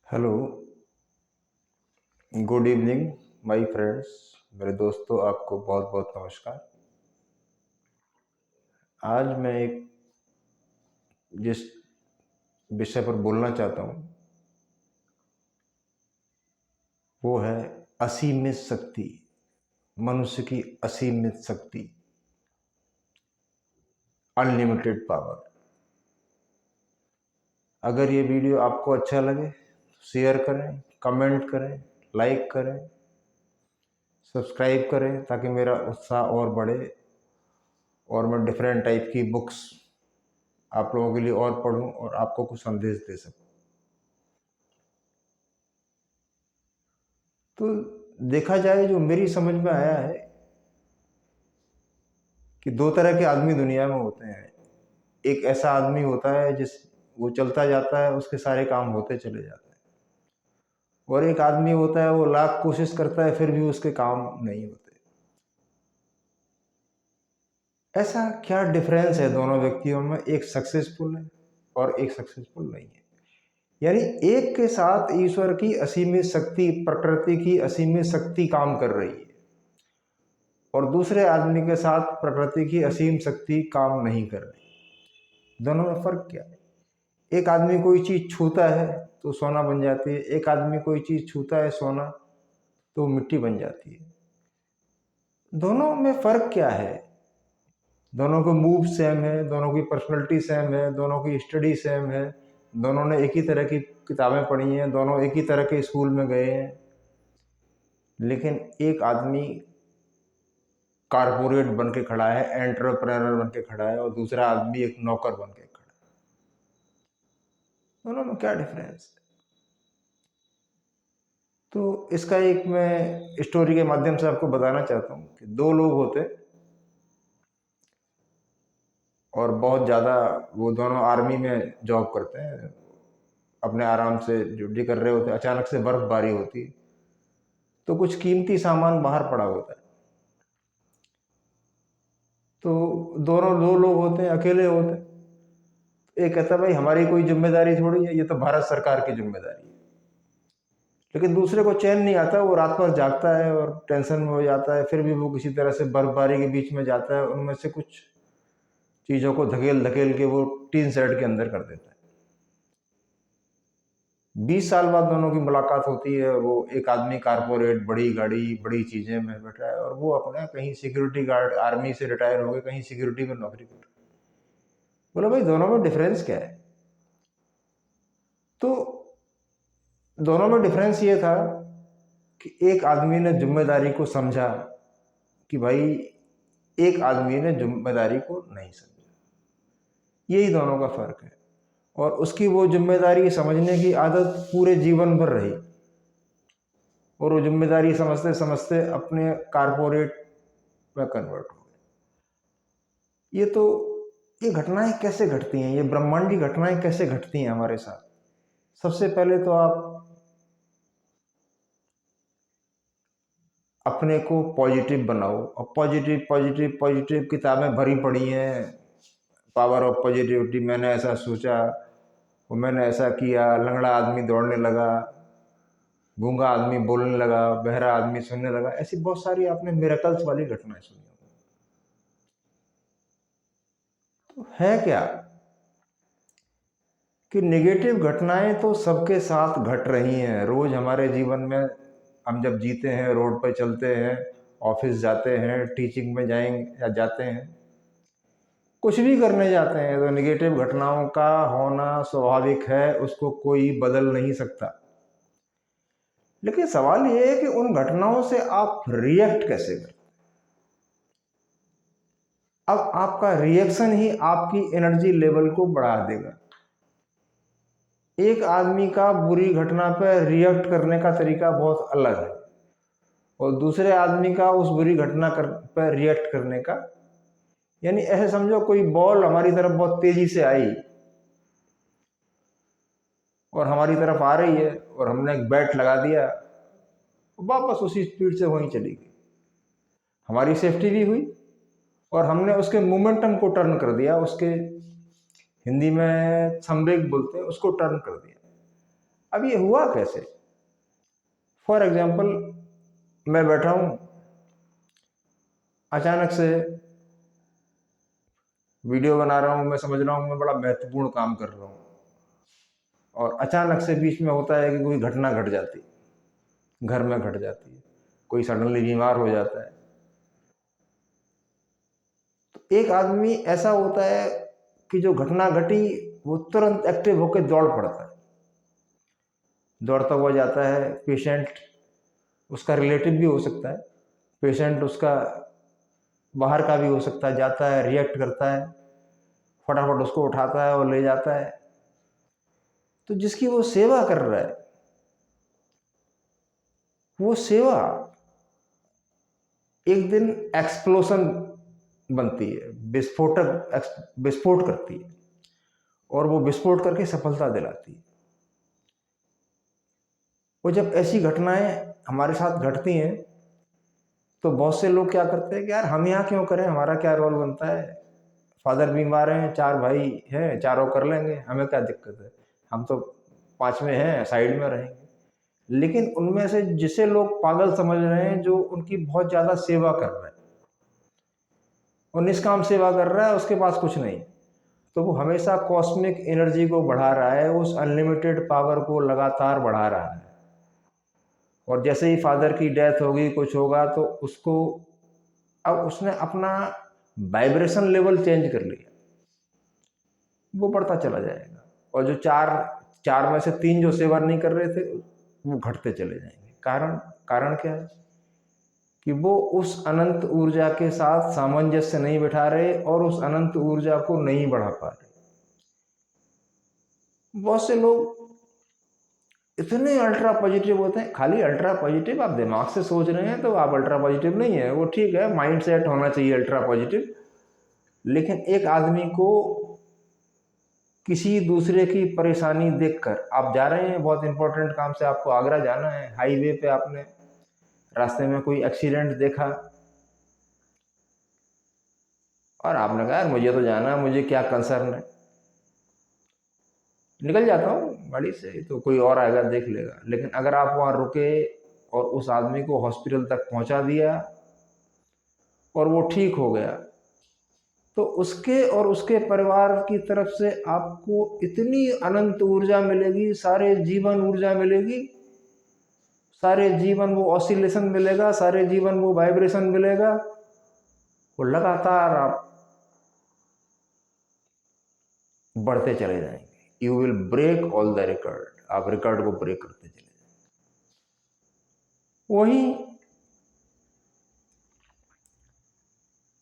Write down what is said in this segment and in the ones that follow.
Hello, good evening my friends. मेरे दोस्तों, आपको बहुत बहुत नमस्कार। आज मैं एक जिस विषय पर बोलना चाहता हूँ वो है असीमित शक्ति। मनुष्य की असीमित शक्ति, अनलिमिटेड पावर। अगर ये वीडियो आपको अच्छा लगे तो शेयर करें, कमेंट करें, लाइक करें, सब्सक्राइब करें ताकि मेरा उत्साह और बढ़े और मैं डिफरेंट टाइप की बुक्स आप लोगों के लिए और पढूं और आपको कुछ संदेश दे सकूं। तो देखा जाए, जो मेरी समझ में आया है कि दो तरह के आदमी दुनिया में होते हैं। एक ऐसा आदमी होता है वो चलता जाता है, उसके सारे काम होते चले जाते हैं। और एक आदमी होता है, वो लाख कोशिश करता है फिर भी उसके काम नहीं होते। ऐसा क्या डिफरेंस है दोनों व्यक्तियों में? एक सक्सेसफुल है और एक सक्सेसफुल नहीं है। यानी एक के साथ ईश्वर की असीमित शक्ति, प्रकृति की असीमित शक्ति काम कर रही है और दूसरे आदमी के साथ प्रकृति की असीम शक्ति काम नहीं कर रही। दोनों में फर्क क्या है? एक आदमी कोई चीज छूता है तो सोना बन जाती है, एक आदमी कोई चीज छूता है सोना तो मिट्टी बन जाती है। दोनों में फर्क क्या है? दोनों के मूव सेम है, दोनों की पर्सनैलिटी सेम है, दोनों की स्टडी सेम है, दोनों ने एक ही तरह की किताबें पढ़ी हैं, दोनों एक ही तरह के स्कूल में गए हैं। लेकिन एक आदमी कारपोरेट बन के खड़ा है, एंटरप्रेन्योर बन के खड़ा है, और दूसरा आदमी एक नौकर बन के खड़ा है। दोनों में क्या डिफरेंस है? तो इसका एक मैं स्टोरी के माध्यम से आपको बताना चाहता हूँ कि दो लोग होते और बहुत ज़्यादा, वो दोनों आर्मी में जॉब करते हैं, अपने आराम से ड्यूटी कर रहे होते हैं। अचानक से बर्फबारी होती है तो कुछ कीमती सामान बाहर पड़ा होता है। तो दोनों दो लोग होते हैं, अकेले होते हैं। एक कहता है भाई हमारी कोई जिम्मेदारी थोड़ी है, ये तो भारत सरकार की जिम्मेदारी है। लेकिन दूसरे को चैन नहीं आता, वो रात भर जागता है और टेंशन में हो जाता है, फिर भी वो किसी तरह से बर्फबारी के बीच में जाता है, उनमें से कुछ चीज़ों को धकेल धकेल के वो टीन शेड के अंदर कर देता है। 20 साल बाद दोनों की मुलाकात होती है और वो एक आदमी कारपोरेट, बड़ी गाड़ी, बड़ी चीज़ें में बैठा है और वो अपना कहीं सिक्योरिटी गार्ड, आर्मी से रिटायर हो गए, कहीं सिक्योरिटी में नौकरी कर रहा है। बोला भाई दोनों में डिफरेंस क्या है? तो दोनों में डिफरेंस ये था कि एक आदमी ने जिम्मेदारी को समझा कि भाई, एक आदमी ने जिम्मेदारी को नहीं समझा। यही दोनों का फर्क है। और उसकी वो जिम्मेदारी समझने की आदत पूरे जीवन भर रही और वो जिम्मेदारी समझते समझते अपने कारपोरेट में कन्वर्ट हो गए। ये घटनाएं कैसे घटती हैं? ये ब्रह्मांडी घटनाएं कैसे घटती हैं हमारे साथ? सबसे पहले तो आप अपने को पॉजिटिव बनाओ। और पॉजिटिव पॉजिटिव पॉजिटिव किताबें भरी पड़ी हैं, पावर ऑफ पॉजिटिविटी। मैंने ऐसा सोचा, वो मैंने ऐसा किया, लंगड़ा आदमी दौड़ने लगा, गूंगा आदमी बोलने लगा, बहरा आदमी सुनने लगा। ऐसी बहुत सारी आपने मिरेकल्स वाली घटनाएं सुनी होंगी। तो है क्या कि नेगेटिव घटनाएं तो सबके साथ घट रही हैं रोज हमारे जीवन में। हम जब जीते हैं, रोड पर चलते हैं, ऑफिस जाते हैं, टीचिंग में जाएंगे या जाते हैं, कुछ भी करने जाते हैं, तो नेगेटिव घटनाओं का होना स्वाभाविक है, उसको कोई बदल नहीं सकता। लेकिन सवाल यह है कि उन घटनाओं से आप रिएक्ट कैसे करते? अब आपका रिएक्शन ही आपकी एनर्जी लेवल को बढ़ा देगा। एक आदमी का बुरी घटना पर रिएक्ट करने का तरीका बहुत अलग है और दूसरे आदमी का उस बुरी घटना पर रिएक्ट करने का, यानी ऐसे समझो कोई बॉल हमारी तरफ बहुत तेजी से आई और हमारी तरफ आ रही है और हमने एक बैट लगा दिया, वापस उसी स्पीड से वहीं चली गई। हमारी सेफ्टी भी हुई और हमने उसके मोमेंटम को टर्न कर दिया, उसके हिंदी में समवेग बोलते हैं, उसको टर्न कर दिया। अब ये हुआ कैसे? फॉर एग्जाम्पल, मैं बैठा हूँ, अचानक से वीडियो बना रहा हूँ, मैं समझ रहा हूँ मैं बड़ा महत्वपूर्ण काम कर रहा हूँ, और अचानक से बीच में होता है कि कोई घटना घट जाती है, घर में घट जाती है, कोई सडनली बीमार हो जाता है। तो एक आदमी ऐसा होता है कि जो घटना घटी वो तुरंत एक्टिव होकर दौड़ पड़ता है, दौड़ता हुआ जाता है। पेशेंट उसका रिलेटिव भी हो सकता है, पेशेंट उसका बाहर का भी हो सकता है, जाता है, रिएक्ट करता है, फटाफट उसको उठाता है और ले जाता है। तो जिसकी वो सेवा कर रहा है, वो सेवा एक दिन एक्सप्लोशन बनती है, विस्फोट करती है, और वो विस्फोट करके सफलता दिलाती है। और जब ऐसी घटनाएं हमारे साथ घटती हैं तो बहुत से लोग क्या करते हैं कि यार हम यहाँ क्यों करें, हमारा क्या रोल बनता है, फादर बीमार हैं, 4 भाई हैं, चारों कर लेंगे, हमें क्या दिक्कत है, हम तो 5वें हैं, साइड में रहेंगे। लेकिन उनमें से जिसे लोग पागल समझ रहे हैं, जो उनकी बहुत ज़्यादा सेवा कर रहे हैं और निष्काम सेवा कर रहा है, उसके पास कुछ नहीं, तो वो हमेशा कॉस्मिक एनर्जी को बढ़ा रहा है, उस अनलिमिटेड पावर को लगातार बढ़ा रहा है। और जैसे ही फादर की डेथ होगी, कुछ होगा, तो उसको अब उसने अपना वाइब्रेशन लेवल चेंज कर लिया, वो बढ़ता चला जाएगा। और जो चार में से 3 जो सेवा नहीं कर रहे थे, वो घटते चले जाएंगे। कारण क्या है कि वो उस अनंत ऊर्जा के साथ सामंजस्य नहीं बिठा रहे और उस अनंत ऊर्जा को नहीं बढ़ा पा रहे। बहुत से लोग इतने अल्ट्रा पॉजिटिव होते हैं, खाली अल्ट्रा पॉजिटिव, आप दिमाग से सोच रहे हैं तो आप अल्ट्रा पॉजिटिव नहीं है, वो ठीक है, माइंड सेट होना चाहिए अल्ट्रा पॉजिटिव। लेकिन एक आदमी को किसी दूसरे की परेशानी देखकर, आप जा रहे हैं बहुत इंपॉर्टेंट काम से, आपको आगरा जाना है, हाईवे पे आपने रास्ते में कोई एक्सीडेंट देखा और आपने कहा यार मुझे तो जाना है, मुझे क्या कंसर्न है, निकल जाता हूँ गाड़ी से, तो कोई और आएगा देख लेगा। लेकिन अगर आप वहाँ रुके और उस आदमी को हॉस्पिटल तक पहुँचा दिया और वो ठीक हो गया, तो उसके और उसके परिवार की तरफ से आपको इतनी अनंत ऊर्जा मिलेगी, सारे जीवन ऊर्जा मिलेगी, सारे जीवन वो ऑसिलेशन मिलेगा, सारे जीवन वो वाइब्रेशन मिलेगा, वो लगातार आप बढ़ते चले जाएंगे। You will break all the record, आप रिकॉर्ड को ब्रेक करते चले जाएंगे। वही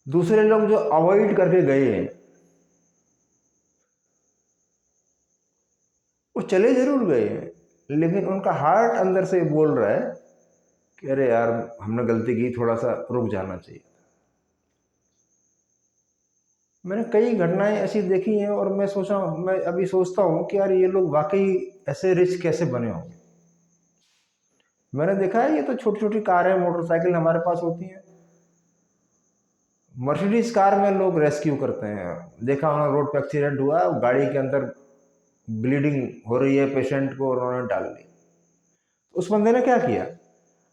दूसरे लोग जो अवॉइड करके गए हैं, वो चले जरूर गए हैं, लेकिन उनका हार्ट अंदर से बोल रहा है कि अरे यार हमने गलती की, थोड़ा सा रुक जाना चाहिए। मैंने कई घटनाएं ऐसी देखी हैं और मैं अभी सोचता हूँ कि यार ये लोग वाकई ऐसे रिच कैसे बने होंगे। मैंने देखा है, ये तो छोटी छोटी कारें, मोटरसाइकिल हमारे पास होती हैं, मर्सिडीज कार में लोग रेस्क्यू करते हैं। देखा उन्होंने, रोड पे एक्सीडेंट हुआ, गाड़ी के अंदर ब्लीडिंग हो रही है, पेशेंट को उन्होंने डाल ली। उस बंदे ने क्या किया,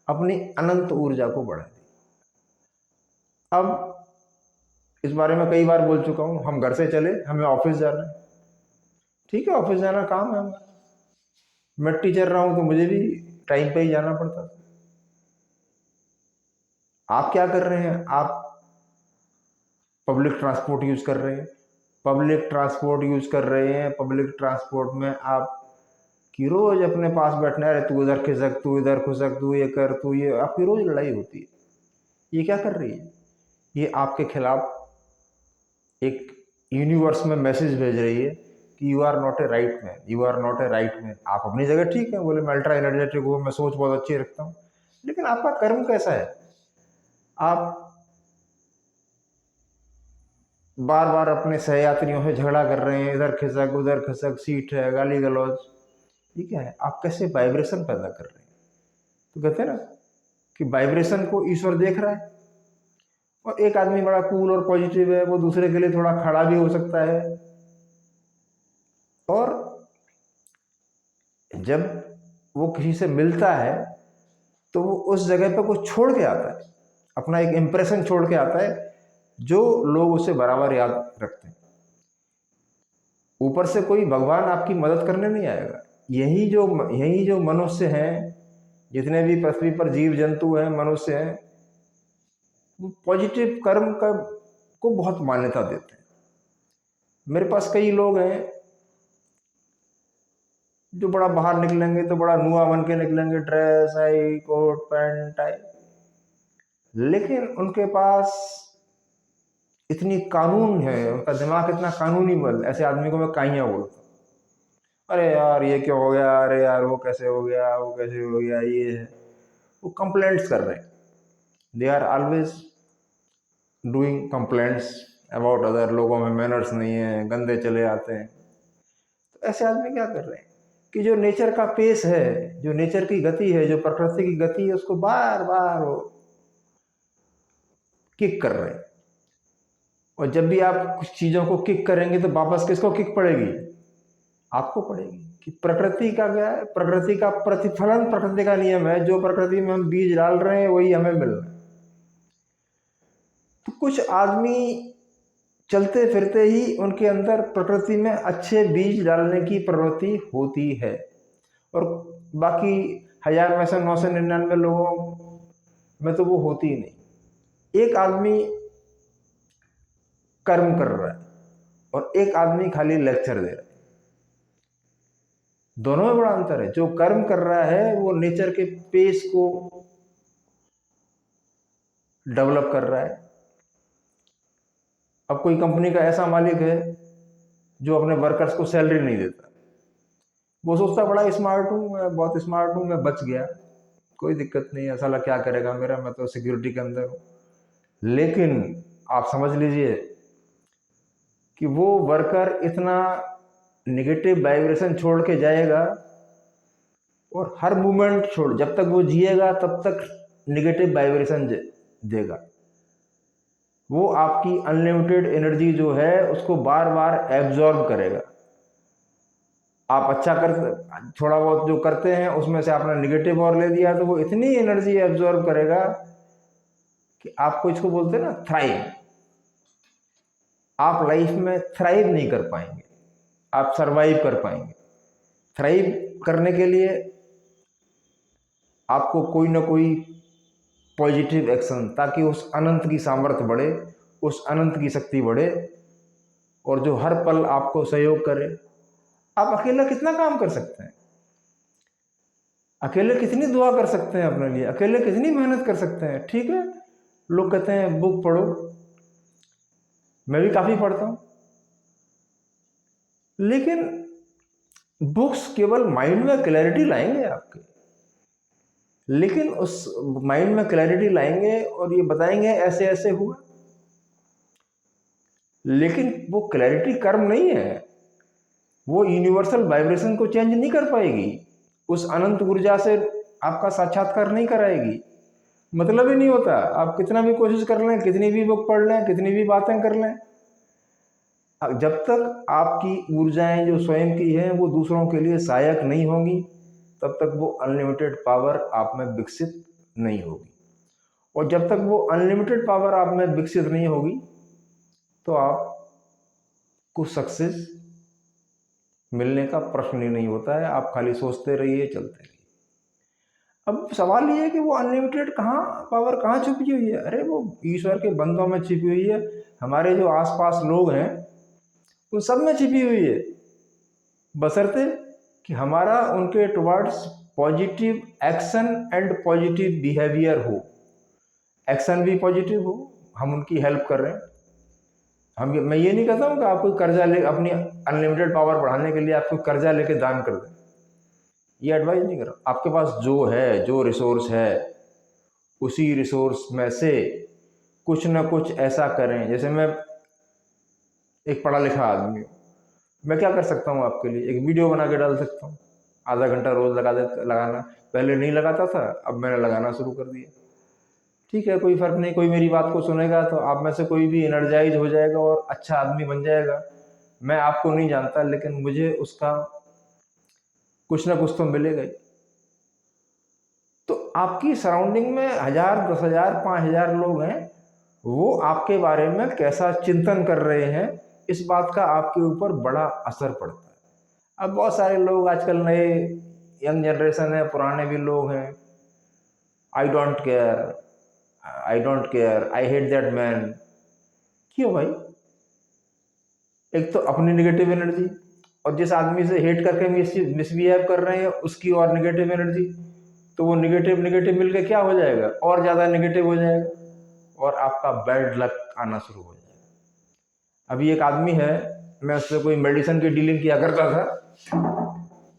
अपनी अनंत ऊर्जा को बढ़ा दी। अब इस बारे में कई बार बोल चुका हूँ, हम घर से चले, हमें ऑफिस जाना है, ठीक है, ऑफिस जाना काम है हमारा, मैं टीचर रहा हूँ तो मुझे भी टाइम पे ही जाना पड़ता था। आप क्या कर रहे हैं, आप पब्लिक ट्रांसपोर्ट यूज कर रहे हैं, पब्लिक ट्रांसपोर्ट में आप कि रोज अपने पास बैठना है, तू इधर खिसक, तू इधर खुसक, तू ये कर, तू ये, आपकी रोज लड़ाई होती है। ये क्या कर रही है, ये आपके खिलाफ एक यूनिवर्स में मैसेज भेज रही है कि you are not a right man, you are not a right man. आप अपनी जगह ठीक है, बोले मैं अल्ट्रा एनर्जेटिक हूँ, मैं सोच बहुत अच्छी रखता हूँ, लेकिन आपका कर्म कैसा है, आप बार बार अपने सहयात्रियों से झगड़ा कर रहे हैं, इधर खिसक उधर खिसक, सीट है, गाली गलौज, ये क्या है, आप कैसे वाइब्रेशन पैदा कर रहे हैं। तो कहते हैं ना कि वाइब्रेशन को ईश्वर देख रहा है, और एक आदमी बड़ा कूल और पॉजिटिव है, वो दूसरे के लिए थोड़ा खड़ा भी हो सकता है। और जब वो किसी से मिलता है तो वो उस जगह पर कुछ छोड़ के आता है, अपना एक इम्प्रेशन छोड़ के आता है जो लोग उसे बराबर याद रखते हैं। ऊपर से कोई भगवान आपकी मदद करने नहीं आएगा। यही जो मनुष्य हैं, जितने भी पृथ्वी पर जीव जंतु हैं, मनुष्य हैं, वो पॉजिटिव कर्म का को बहुत मान्यता देते हैं। मेरे पास कई लोग हैं जो बड़ा बाहर निकलेंगे तो बड़ा नुआ बन के निकलेंगे, ड्रेस आई, कोट पैंट टाई, लेकिन उनके पास इतनी कानून है, उनका दिमाग इतना कानूनी बल, ऐसे आदमी को मैं काइयाँ बोलता हूँ। अरे यार ये क्यों हो गया, अरे यार वो कैसे हो गया, वो कैसे हो गया, ये है, वो कंप्लेंट्स कर रहे हैं। They are always doing complaints about other, लोगों में मैनर्स नहीं है, गंदे चले आते हैं। तो ऐसे आदमी क्या कर रहे हैं कि जो नेचर का पेस है, जो नेचर की गति है, जो प्रकृति की गति है, उसको बार बार वो किक कर रहे हैं। और जब भी आप कुछ चीज़ों को किक करेंगे तो वापस किसको किक पड़ेगी? आपको पड़ेगी। कि प्रकृति का क्या है, प्रकृति का प्रतिफलन प्रकृति का नियम है, जो प्रकृति में हम बीज डाल रहे हैं वही हमें मिल रहा है। तो कुछ आदमी चलते फिरते ही उनके अंदर प्रकृति में अच्छे बीज डालने की प्रवृत्ति होती है, और बाकी 1000 में से 999 लोगों में तो वो होती ही नहीं। एक आदमी कर्म कर रहा है और एक आदमी खाली लेक्चर दे रहा है, दोनों में बड़ा अंतर है। जो कर्म कर रहा है वो नेचर के पेस को डेवलप कर रहा है। अब कोई कंपनी का ऐसा मालिक है जो अपने वर्कर्स को सैलरी नहीं देता, वो सोचता बड़ा स्मार्ट हूँ मैं, बहुत स्मार्ट हूँ मैं, बच गया, कोई दिक्कत नहीं है, साला क्या करेगा मेरा, मैं तो सिक्योरिटी के अंदर हूँ। लेकिन आप समझ लीजिए कि वो वर्कर इतना निगेटिव वाइब्रेशन छोड़ के जाएगा, और हर मूवमेंट छोड़, जब तक वो जिएगा तब तक निगेटिव वाइब्रेशन देगा। वो आपकी अनलिमिटेड एनर्जी जो है उसको बार बार एब्जॉर्ब करेगा। आप अच्छा कर, थोड़ा बहुत जो करते हैं उसमें से आपने निगेटिव और ले दिया तो वो इतनी एनर्जी एब्जॉर्ब करेगा कि आपको, इसको बोलते हैं ना थ्राइव, आप लाइफ में थ्राइव नहीं कर पाएंगे, आप सरवाइव कर पाएंगे। थ्राइव करने के लिए आपको कोई ना कोई पॉजिटिव एक्शन, ताकि उस अनंत की सामर्थ्य बढ़े, उस अनंत की शक्ति बढ़े, और जो हर पल आपको सहयोग करे। आप अकेला कितना काम कर सकते हैं, अकेले कितनी दुआ कर सकते हैं अपने लिए, अकेले कितनी मेहनत कर सकते हैं। ठीक है, लोग कहते हैं बुक पढ़ो, मैं भी काफ़ी पढ़ता हूँ, लेकिन बुक्स केवल माइंड में क्लैरिटी लाएंगे आपके, लेकिन उस माइंड में क्लैरिटी लाएंगे और ये बताएंगे ऐसे ऐसे हुआ, लेकिन वो क्लैरिटी कर्म नहीं है, वो यूनिवर्सल वाइब्रेशन को चेंज नहीं कर पाएगी, उस अनंत ऊर्जा से आपका साक्षात्कार नहीं कराएगी। मतलब ही नहीं होता, आप कितना भी कोशिश कर लें, कितनी भी बुक पढ़ लें, कितनी भी बातें कर लें, जब तक आपकी ऊर्जाएं जो स्वयं की हैं वो दूसरों के लिए सहायक नहीं होंगी, तब तक वो अनलिमिटेड पावर आप में विकसित नहीं होगी। और जब तक वो अनलिमिटेड पावर आप में विकसित नहीं होगी तो आपको सक्सेस मिलने का प्रश्न ही नहीं होता है। आप खाली सोचते रहिए, चलते रहिए। अब सवाल ये है कि वो अनलिमिटेड पावर कहाँ छुपी हुई है? अरे वो ईश्वर के बंदों में छिपी हुई है, हमारे जो आसपास लोग हैं उन सब में छिपी हुई है, बशर्ते कि हमारा उनके towards positive action and positive behaviour हो। एक्शन भी पॉजिटिव हो, हम उनकी हेल्प कर रहे हैं। मैं ये नहीं कहता हूँ कि आप कोई कर्जा ले, अपनी अनलिमिटेड पावर बढ़ाने के लिए आप कोई कर्जा लेके दान कर दें, ये एडवाइस नहीं कर रहा। आपके पास जो है, जो रिसोर्स है, उसी रिसोर्स में से कुछ ना कुछ ऐसा करें। जैसे मैं एक पढ़ा लिखा आदमी हूँ, मैं क्या कर सकता हूँ आपके लिए? एक वीडियो बना के डाल सकता हूँ, आधा घंटा रोज लगाना। पहले नहीं लगाता था, अब मैंने लगाना शुरू कर दिया। ठीक है, कोई फ़र्क नहीं, कोई मेरी बात को सुनेगा तो आप में से कोई भी एनर्जाइज हो जाएगा और अच्छा आदमी बन जाएगा। मैं आपको नहीं जानता, लेकिन मुझे उसका कुछ ना कुछ तो मिलेगा ही। तो आपकी सराउंडिंग में 1000, 10,000, 5,000 लोग हैं, वो आपके बारे में कैसा चिंतन कर रहे हैं, इस बात का आपके ऊपर बड़ा असर पड़ता है। अब बहुत सारे लोग आजकल नए यंग जनरेशन है, पुराने भी लोग हैं, I don't care, I don't care, I hate that man. क्यों भाई? एक तो अपनी निगेटिव एनर्जी, और जिस आदमी से हेट करके मिसबिहेव कर रहे हैं उसकी और निगेटिव एनर्जी, तो वो निगेटिव निगेटिव मिलके क्या हो जाएगा, और ज़्यादा निगेटिव हो जाएगा और आपका बैड लक आना शुरू हो जाएगा। अभी एक आदमी है, मैं उससे कोई मेडिसिन की डीलिंग किया करता था।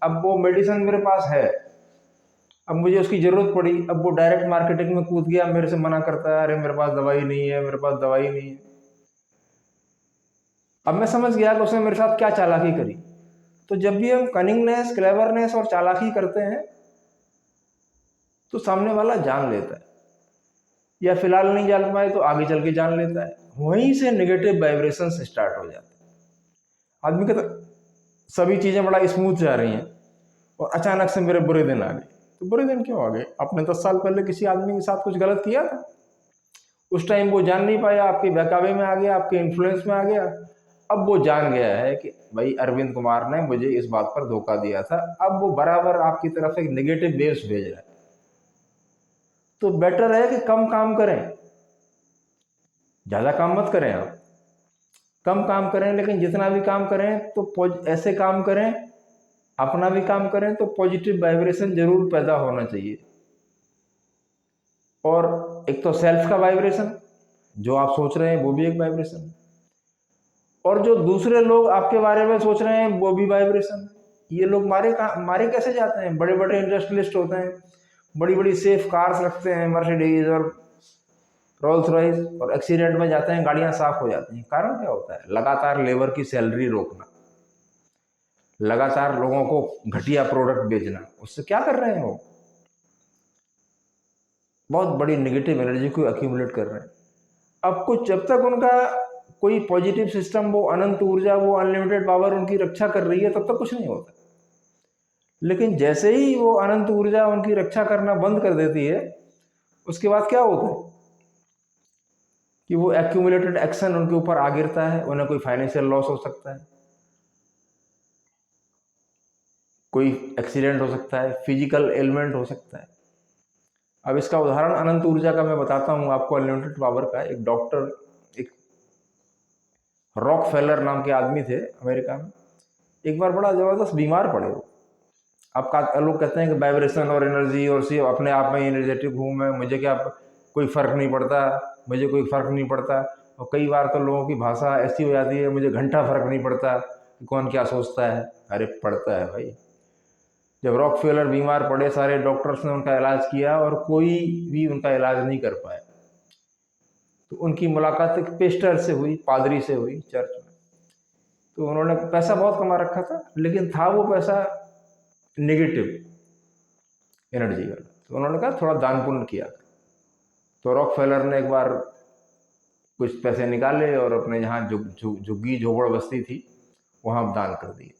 अब वो मेडिसिन मेरे पास है, अब मुझे उसकी ज़रूरत पड़ी, अब वो डायरेक्ट मार्केटिंग में कूद गया, मेरे से मना करता है, अरे मेरे पास दवाई नहीं है, मेरे पास दवाई नहीं है। अब मैं समझ गया कि उसने मेरे साथ क्या चालाकी करी। तो जब भी हम कनिंगनेस, क्लेवरनेस और चालाकी करते हैं तो सामने वाला जान लेता है, या फिलहाल नहीं जान पाए तो आगे चल के जान लेता है। वहीं से नेगेटिव वाइब्रेशन स्टार्ट हो जाते हैं। आदमी कहता सभी चीज़ें बड़ा स्मूथ जा रही हैं और अचानक से मेरे बुरे दिन आ गए। तो बुरे दिन क्यों आ गए? आपने 10 साल पहले किसी आदमी के साथ कुछ गलत किया था, उस टाइम वो जान नहीं पाया, आपके बहकावे में आ गया, आपके इन्फ्लुएंस में आ गया। अब वो जान गया है कि भाई अरविंद कुमार ने मुझे इस बात पर धोखा दिया था, अब वो बराबर आपकी तरफ एक नेगेटिव वेव्स भेज रहा है। तो बेटर है कि कम काम करें, ज़्यादा काम मत करें, आप कम काम करें, लेकिन जितना भी काम करें तो ऐसे काम करें, अपना भी काम करें तो पॉजिटिव वाइब्रेशन जरूर पैदा होना चाहिए। और एक तो सेल्फ का वाइब्रेशन, जो आप सोच रहे हैं वो भी एक वाइब्रेशन है, और जो दूसरे लोग आपके बारे में सोच रहे हैं वो भी वाइब्रेशन है। ये लोग मारे कैसे जाते हैं? बड़े बड़े इंडस्ट्रियलिस्ट होते हैं, बड़ी बड़ी सेफ कार्स रखते हैं, मर्सिडीज और रोल्स रॉयस, और एक्सीडेंट में जाते हैं, गाड़ियां साफ हो जाती हैं। कारण क्या होता है? लगातार लेबर की सैलरी रोकना, लगातार लोगों को घटिया प्रोडक्ट बेचना। उससे क्या कर रहे हैं? वो बहुत बड़ी नेगेटिव एनर्जी को एक्यूमुलेट कर रहे हैं। अब कुछ जब तक उनका कोई पॉजिटिव सिस्टम, वो अनंत ऊर्जा, वो अनलिमिटेड पावर उनकी रक्षा कर रही है, तब तक कुछ नहीं होता। लेकिन जैसे ही वो अनंत ऊर्जा उनकी रक्षा करना बंद कर देती है, उसके बाद क्या होता है कि वो एक्यूमुलेटेड एक्शन उनके ऊपर आ गिरता है। उन्हें कोई फाइनेंशियल लॉस हो सकता है, कोई एक्सीडेंट हो सकता है, फिजिकल एलिमेंट हो सकता है। अब इसका उदाहरण अनंत ऊर्जा का मैं बताता हूँ आपको, अनलिमिटेड पावर का। एक डॉक्टर, एक रॉक फेलर नाम के आदमी थे अमेरिका में, एक बार बड़ा ज़बरदस्त बीमार पड़े वो। आपका लोग कहते हैं कि वाइब्रेशन और एनर्जी और सी अपने आप में एनर्जेटिक हूँ मैं, मुझे क्या कोई फ़र्क नहीं पड़ता, मुझे कोई फ़र्क नहीं पड़ता। और कई बार तो लोगों की भाषा ऐसी हो जाती है, मुझे घंटा फ़र्क नहीं पड़ता कि कौन क्या सोचता है। अरे पड़ता है भाई। जब रॉक फेलर बीमार पड़े, सारे डॉक्टर्स ने उनका इलाज किया और कोई भी उनका इलाज नहीं कर पाया। तो उनकी मुलाकात एक पेस्टर से हुई, पादरी से हुई चर्च में। तो उन्होंने पैसा बहुत कमा रखा था, लेकिन था वो पैसा नेगेटिव एनर्जी का। तो उन्होंने कहा थोड़ा दान पुण्य किया। तो रॉक फेलर ने एक बार कुछ पैसे निकाले और अपने यहाँ झुग्गी झोपड़ बस्ती थी वहाँ दान कर दिए।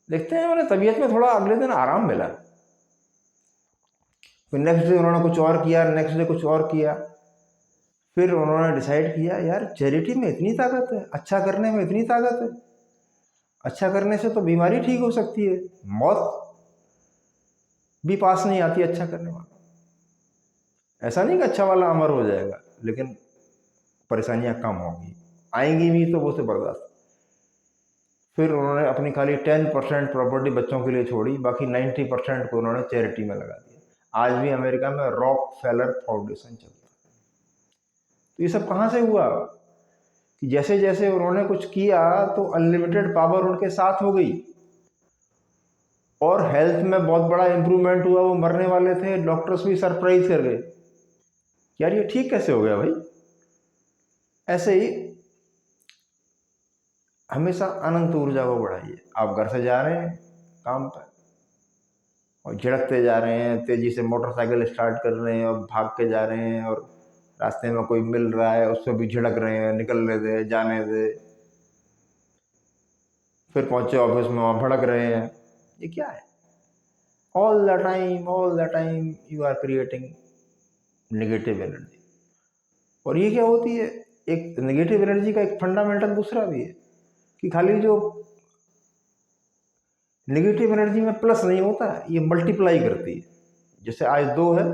देखते हैं उन्हें तबीयत में थोड़ा अगले दिन आराम मिला। फिर नेक्स्ट डे उन्होंने कुछ और किया, नेक्स्ट डे कुछ और किया। फिर उन्होंने डिसाइड किया यार चैरिटी में इतनी ताकत है, अच्छा करने में इतनी ताकत है, अच्छा करने से तो बीमारी ठीक हो सकती है, मौत भी पास नहीं आती अच्छा करने वाला। ऐसा नहीं कि अच्छा वाला अमर हो जाएगा, लेकिन परेशानियां कम होंगी, आएंगी भी तो वो से बर्दाश्त। फिर उन्होंने अपनी खाली 10% प्रॉपर्टी बच्चों के लिए छोड़ी, बाकी 90% को उन्होंने चैरिटी में लगा दिया। आज भी अमेरिका में रॉक फेलर फाउंडेशन चलता है। तो ये सब कहाँ से हुआ कि जैसे जैसे उन्होंने कुछ किया तो अनलिमिटेड पावर उनके साथ हो गई, और हेल्थ में बहुत बड़ा इंप्रूवमेंट हुआ। वो मरने वाले थे, डॉक्टर्स भी सरप्राइज कर गए, यार ये ठीक कैसे हो गया भाई। ऐसे ही हमेशा अनंत ऊर्जा को बढ़ाइए। आप घर से जा रहे हैं काम पर और झिड़कते जा रहे हैं, तेजी से मोटरसाइकिल स्टार्ट कर रहे हैं और भाग के जा रहे हैं, और रास्ते में कोई मिल रहा है उससे भी झिड़क रहे हैं, निकलने दे, जाने दे। फिर पहुंचे ऑफिस में, वहाँ भड़क रहे हैं। ये क्या है? All the time you are creating negative energy. और ये क्या होती है, एक नेगेटिव एनर्जी का एक फंडामेंटल दूसरा भी है कि खाली जो नेगेटिव एनर्जी में प्लस नहीं होता, ये मल्टीप्लाई करती है। जैसे आज 2 है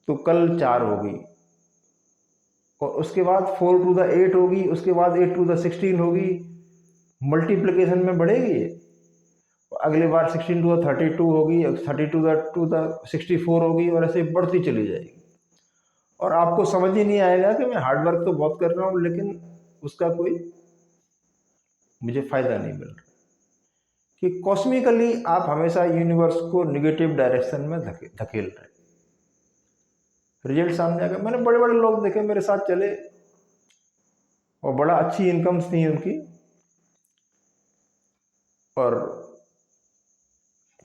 तो कल 4 होगी, और उसके बाद 4 टू द 8 होगी, उसके बाद 8 टू द 16 होगी, मल्टीप्लिकेशन में बढ़ेगी ये। अगली बार 16 टू द 32 होगी, 30 टू द 64 होगी, और ऐसे बढ़ती चली जाएगी। और आपको समझ ही नहीं आएगा कि मैं हार्डवर्क तो बहुत कर रहा हूँ, लेकिन उसका कोई मुझे फायदा नहीं मिल रहा। कि कॉस्मिकली आप हमेशा यूनिवर्स को नेगेटिव डायरेक्शन में धकेल रहे। रिजल्ट सामने आ गए। मैंने बड़े बड़े लोग देखे मेरे साथ चले, और बड़ा अच्छी इनकम्स थी उनकी, और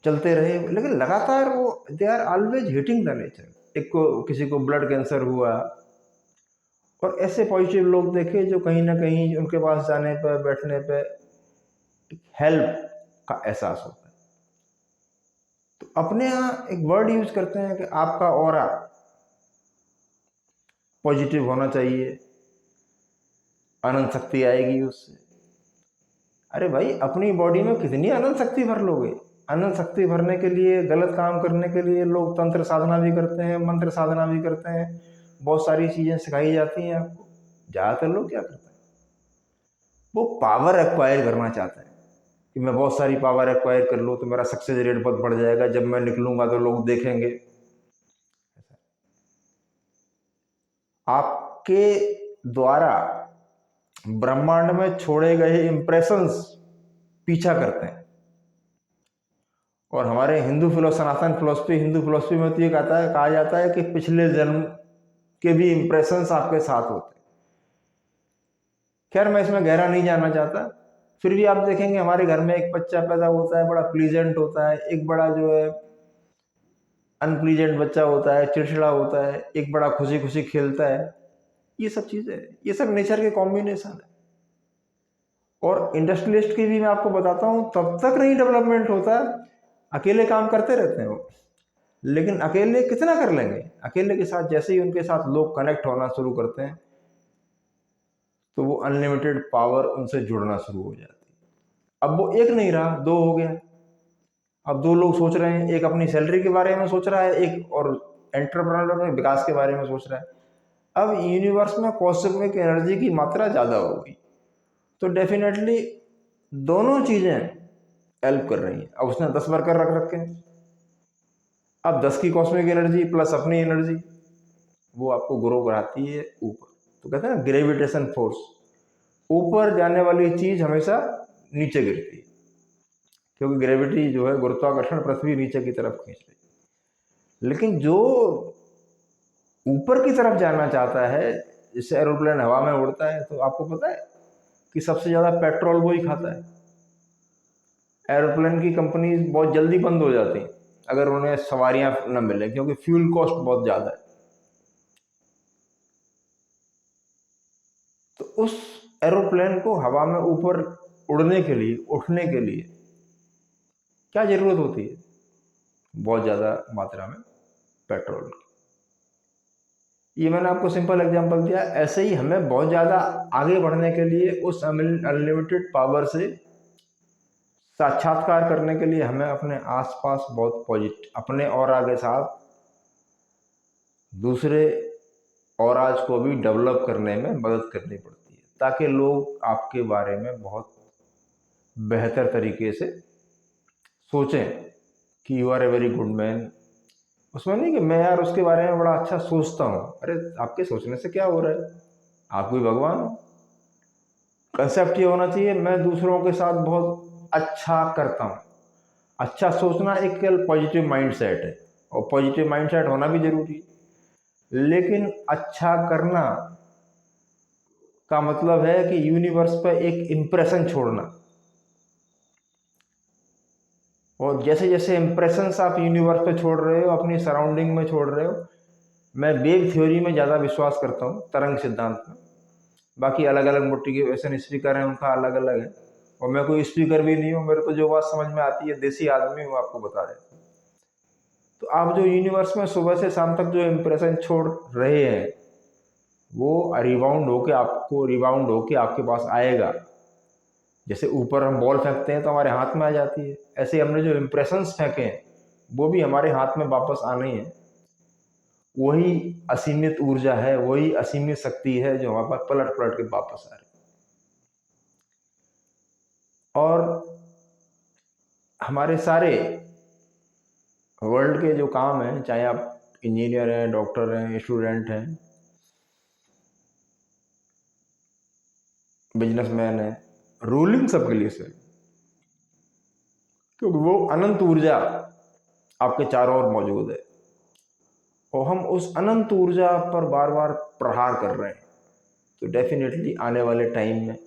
चलते रहे, लेकिन लगातार वो they are always hitting the nature. एक को किसी को ब्लड कैंसर हुआ, और ऐसे पॉजिटिव लोग देखे जो कहीं ना कहीं उनके पास जाने पर बैठने पर हेल्प का एहसास होता है। तो अपने यहाँ एक वर्ड यूज करते हैं कि आपका ऑरा पॉजिटिव होना चाहिए, अनंत शक्ति आएगी उससे। अरे भाई, अपनी बॉडी में कितनी अनंत शक्ति भर लोगे? अनंत शक्ति भरने के लिए, गलत काम करने के लिए लोग तंत्र साधना भी करते हैं, मंत्र साधना भी करते हैं, बहुत सारी चीजें सिखाई जाती हैं आपको। ज्यादातर लोग क्या करते हैं, वो पावर एक्वायर करना चाहते हैं कि मैं बहुत सारी पावर एक्वायर कर लूँ तो मेरा सक्सेस रेट बहुत बढ़ जाएगा, जब मैं निकलूंगा तो लोग देखेंगे। आपके द्वारा ब्रह्मांड में छोड़े गए इंप्रेशंस पीछा करते हैं। और हमारे सनातन फिलोसफी, हिंदू फिलोसफी में तो ये कहा जाता है कि पिछले जन्म के भी इंप्रेशंस आपके साथ होते हैं। खैर, मैं इसमें गहरा नहीं जाना चाहता। फिर भी आप देखेंगे हमारे घर में एक बच्चा पैदा होता है, बड़ा प्लीजेंट होता है, एक बड़ा जो है अनप्लीजेंट बच्चा होता है, चिड़चिड़ा होता है, एक बड़ा खुशी खुशी खेलता है। ये सब चीजें, ये सब नेचर के कॉम्बिनेशन है। और इंडस्ट्रियलिस्ट की भी मैं आपको बताता हूँ, तब तक नहीं डेवलपमेंट होता, अकेले काम करते रहते हैं वो। लेकिन अकेले कितना कर लेंगे? अकेले के साथ जैसे ही उनके साथ लोग कनेक्ट होना शुरू करते हैं, तो वो अनलिमिटेड पावर उनसे जुड़ना शुरू हो जाती है। अब वो एक नहीं रहा, 2 हो गया। अब 2 लोग सोच रहे हैं, एक अपनी सैलरी के बारे में सोच रहा है, एक और एंटरप्रेन्योर में विकास के बारे में सोच रहा है। अब यूनिवर्स में कॉस्मिक एनर्जी की मात्रा ज़्यादा होगी, तो डेफिनेटली दोनों चीज़ें हेल्प कर रही हैं। अब उसने 10 वर्कर रख रखे हैं, अब 10 की कॉस्मिक एनर्जी प्लस अपनी एनर्जी, वो आपको ग्रो कराती है ऊपर। तो कहते हैं ना, ग्रेविटेशन फोर्स, ऊपर जाने वाली चीज हमेशा नीचे गिरती है, क्योंकि ग्रेविटी जो है, गुरुत्वाकर्षण, पृथ्वी नीचे की तरफ खींच रही है। लेकिन जो ऊपर की तरफ जाना चाहता है, जैसे एरोप्लेन हवा में उड़ता है, तो आपको पता है कि सबसे ज्यादा पेट्रोल वो ही खाता है। एरोप्लेन की कंपनी बहुत जल्दी बंद हो जाती है अगर उन्हें सवारियां न मिले, क्योंकि फ्यूल कॉस्ट बहुत ज्यादा है। तो उस एरोप्लेन को हवा में ऊपर उड़ने के लिए, उठने के लिए क्या जरूरत होती है? बहुत ज्यादा मात्रा में पेट्रोल की। ये मैंने आपको सिंपल एग्जांपल दिया। ऐसे ही हमें बहुत ज्यादा आगे बढ़ने के लिए, उस अनलिमिटेड पावर से साक्षात्कार करने के लिए, हमें अपने आसपास बहुत पॉजिटिव, अपने ऑरा के साथ दूसरे ऑराज को भी डेवलप करने में मदद करनी पड़ती है, ताकि लोग आपके बारे में बहुत बेहतर तरीके से सोचें कि you are a very good man. उसमें नहीं कि मैं यार उसके बारे में बड़ा अच्छा सोचता हूँ। अरे, आपके सोचने से क्या हो रहा है? आप कोई भगवान हो? कंसेप्ट ये होना चाहिए, मैं दूसरों के साथ बहुत अच्छा करता हूँ। अच्छा सोचना एक पॉजिटिव माइंडसेट है, और पॉजिटिव माइंडसेट होना भी जरूरी है। लेकिन अच्छा करना का मतलब है कि यूनिवर्स पर एक इंप्रेशन छोड़ना। और जैसे जैसे इंप्रेशंस आप यूनिवर्स पे छोड़ रहे हो, अपनी सराउंडिंग में छोड़ रहे हो, मैं वेव थ्योरी में ज़्यादा विश्वास करता हूँ, तरंग सिद्धांत में। बाकी अलग अलग मोटिवेशन स्पीकर हैं, उनका अलग अलग है, और मैं कोई स्पीकर भी नहीं हूँ। मेरे को जो बात समझ में आती है, देसी आदमी हूँ, आपको बता देता हूँ। आप जो यूनिवर्स में सुबह से शाम तक जो इम्प्रेशन छोड़ रहे हैं वो रिबाउंड होके आपके पास आएगा। जैसे ऊपर हम बॉल फेंकते हैं तो हमारे हाथ में आ जाती है, ऐसे हमने जो इम्प्रेशंस फेंके हैं वो भी हमारे हाथ में वापस आने हैं। वही असीमित ऊर्जा है, वही असीमित शक्ति है जो हमारे पास पलट पलट के वापस आ रही है। और हमारे सारे वर्ल्ड के जो काम हैं, चाहे आप इंजीनियर हैं, डॉक्टर हैं, स्टूडेंट हैं, बिजनेसमैन हैं, रूलिंग सबके लिए से, क्योंकि वो अनंत ऊर्जा आपके चारों ओर मौजूद है और हम उस अनंत ऊर्जा पर बार बार प्रहार कर रहे हैं। तो डेफिनेटली आने वाले टाइम में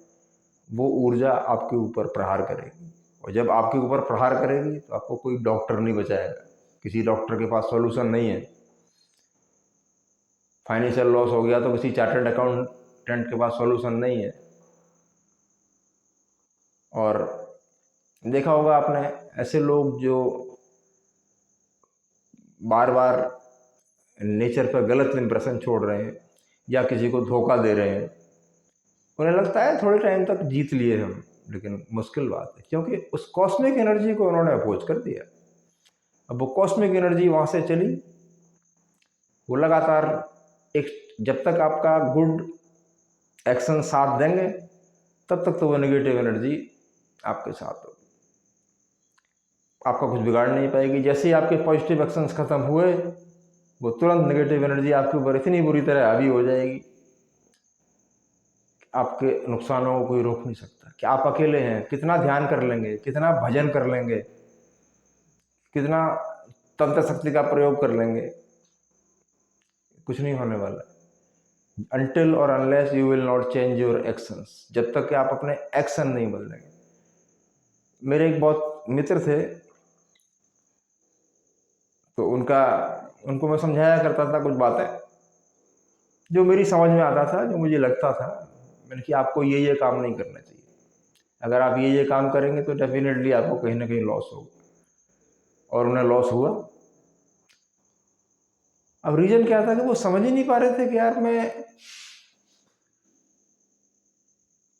वो ऊर्जा आपके ऊपर प्रहार करेगी, और जब आपके ऊपर प्रहार करेगी तो आपको कोई डॉक्टर नहीं बचाएगा। किसी डॉक्टर के पास सॉल्यूशन नहीं है। फाइनेंशियल लॉस हो गया तो किसी चार्टर्ड अकाउंटेंट के पास सॉल्यूशन नहीं है। और देखा होगा आपने ऐसे लोग जो बार बार नेचर पर गलत इंप्रेशन छोड़ रहे हैं या किसी को धोखा दे रहे हैं, उन्हें लगता है थोड़े टाइम तक जीत लिए हम, लेकिन मुश्किल बात है, क्योंकि उस कॉस्मिक एनर्जी को उन्होंने अपोज कर दिया। अब वो कॉस्मिक एनर्जी वहाँ से चली, वो लगातार एक, जब तक आपका गुड एक्शन साथ देंगे तब तक तो वो नेगेटिव एनर्जी आपके साथ होगी, आपका कुछ बिगाड़ नहीं पाएगी। जैसे ही आपके पॉजिटिव एक्शंस खत्म हुए वो तुरंत नेगेटिव एनर्जी आपके ऊपर इतनी बुरी तरह हावी हो जाएगी, आपके नुकसानों को कोई रोक नहीं सकता। कि आप अकेले हैं, कितना ध्यान कर लेंगे, कितना भजन कर लेंगे, कितना तंत्र शक्ति का प्रयोग कर लेंगे, कुछ नहीं होने वाला। अनटिल और unless you will not change your actions, जब तक कि आप अपने एक्शन नहीं बदलेंगे। मेरे एक बहुत मित्र थे, तो उनको मैं समझाया करता था कुछ बातें जो मेरी समझ में आता था, जो मुझे लगता था। मैंने कि आपको ये काम नहीं करना चाहिए, अगर आप ये काम करेंगे तो डेफिनेटली आपको कहीं ना कहीं लॉस होगा। और उन्हें लॉस हुआ। अब रीजन क्या था कि वो समझ ही नहीं पा रहे थे कि यार मैं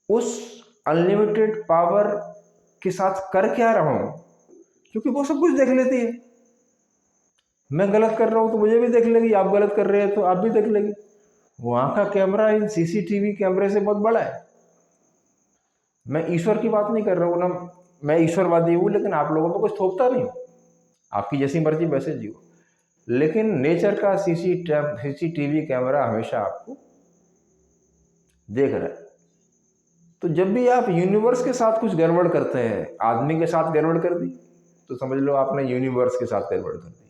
उस अनलिमिटेड पावर के साथ कर क्या रहा हूं, क्योंकि वो सब कुछ देख लेती है। मैं गलत कर रहा हूं तो मुझे भी देख लेगी, आप गलत कर रहे हैं तो आप भी देख लेगी। वहां का कैमरा इन सीसीटीवी कैमरे से बहुत बड़ा है। मैं ईश्वर की बात नहीं कर रहा हूँ ना, मैं ईश्वरवादी हूँ, लेकिन आप लोगों को कुछ थोपता नहीं हूँ, आपकी जैसी मर्जी वैसे जियो। लेकिन नेचर का सीसीटीवी कैमरा हमेशा आपको देख रहा है। तो जब भी आप यूनिवर्स के साथ कुछ गड़बड़ करते हैं, आदमी के साथ गड़बड़ कर दी तो समझ लो आपने यूनिवर्स के साथ गड़बड़ कर दी।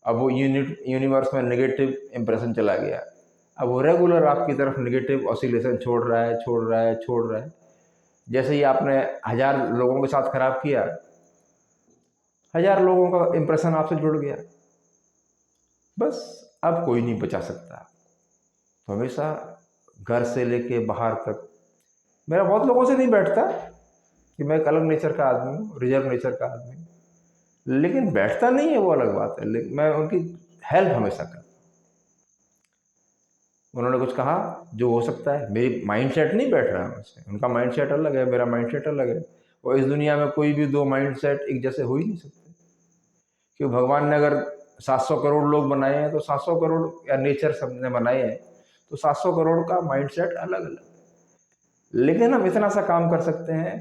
अब वो यूनिवर्स में नेगेटिव इंप्रेशन चला गया। अब वो रेगुलर आपकी तरफ नेगेटिव ऑसिलेशन छोड़ रहा है, छोड़ रहा है, छोड़ रहा है। जैसे ही आपने 1000 लोगों के साथ खराब किया, 1000 लोगों का इंप्रेशन आपसे जुड़ गया, बस अब कोई नहीं बचा सकता। तो हमेशा घर से लेके बाहर तक, मेरा बहुत लोगों से नहीं बैठता कि मैं एक अलग नेचर का आदमी हूँ, रिजर्व नेचर का आदमी हूँ, लेकिन बैठता नहीं है वो अलग बात है, लेकिन मैं उनकी हेल्प हमेशा करता। उन्होंने कुछ कहा जो हो सकता है, मेरी माइंडसेट नहीं बैठ रहा है मुझसे, उनका माइंडसेट अलग है, मेरा माइंडसेट अलग है, और इस दुनिया में कोई भी दो माइंडसेट एक जैसे हो ही नहीं सकते। क्योंकि भगवान ने अगर 700 करोड़ लोग बनाए हैं तो 700 करोड़, या नेचर सबने बनाए हैं तो 700 करोड़ का माइंडसेट अलग अलग। लेकिन हम इतना सा काम कर सकते हैं,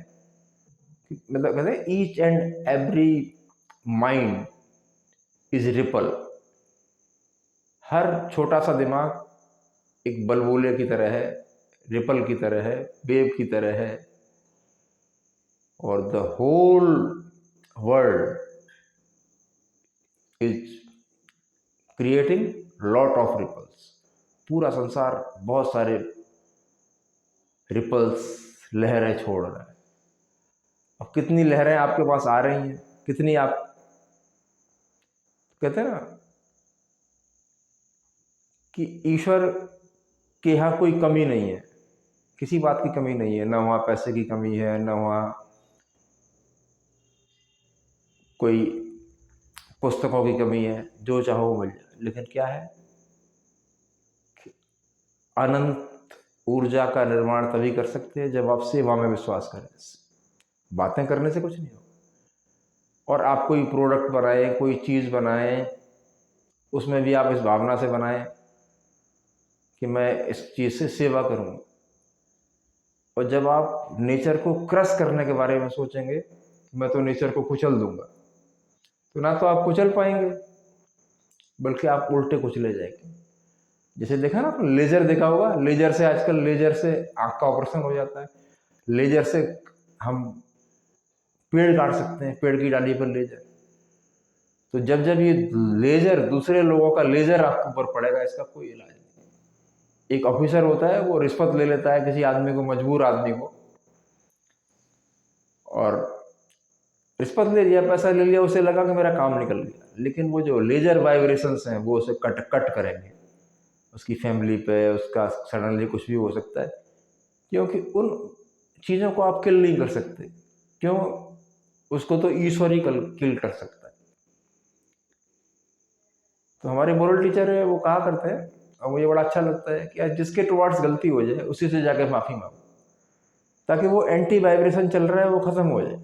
मतलब कहते हैं each and every mind is ripple. हर छोटा सा दिमाग एक बलबूले की तरह है, रिपल की तरह है, वेव की तरह है, और the whole world is creating lot of ripples. पूरा संसार बहुत सारे रिपल्स, लहरें छोड़ रहा है। अब कितनी लहरें आपके पास आ रही हैं, कितनी आप कहते हैं ना कि ईश्वर के यहाँ कोई कमी नहीं है, किसी बात की कमी नहीं है, ना वहाँ पैसे की कमी है, ना वहाँ कोई पुस्तकों की कमी है, जो चाहो वो मिल जाए, लेकिन क्या है, अनंत ऊर्जा का निर्माण तभी कर सकते हैं जब आप सेवा में विश्वास करें। बातें करने से कुछ नहीं होगा। और आप कोई प्रोडक्ट बनाएं, कोई चीज़ बनाएं, उसमें भी आप इस भावना से बनाएं कि मैं इस चीज़ से सेवा करूँगा। और जब आप नेचर को क्रश करने के बारे में सोचेंगे, मैं तो नेचर को कुचल दूंगा, तो ना तो आप कुचल पाएंगे, बल्कि आप उल्टे कुचले जाएंगे। जैसे देखा ना, आपने लेजर देखा होगा, लेजर से आजकल लेजर से आँख का ऑपरेशन हो जाता है, लेजर से हम पेड़ काट सकते हैं, पेड़ की डाली पर लेजर। तो जब जब ये लेजर, दूसरे लोगों का लेजर आपके ऊपर पड़ेगा, इसका कोई इलाज नहीं। एक ऑफिसर होता है, वो रिश्वत ले लेता है किसी आदमी को, मजबूर आदमी को, और रिश्वत ले लिया, पैसा ले लिया, उसे लगा कि मेरा काम निकल गया, लेकिन वो जो लेजर वाइब्रेशंस हैं वो उसे कट कट करेंगे, उसकी फैमिली पे, उसका सडनली कुछ भी हो सकता है, क्योंकि उन चीज़ों को आप किल नहीं कर सकते। क्यों? उसको तो ईश्वर ही किल कर सकता है। तो हमारे मोरल टीचर है, वो कहा करते हैं, और मुझे बड़ा अच्छा लगता है कि यार जिसके टुवर्ड्स गलती हो जाए उसी से जाकर माफ़ी मांगो, ताकि वो एंटी वाइब्रेशन चल रहा है वो ख़त्म हो जाए।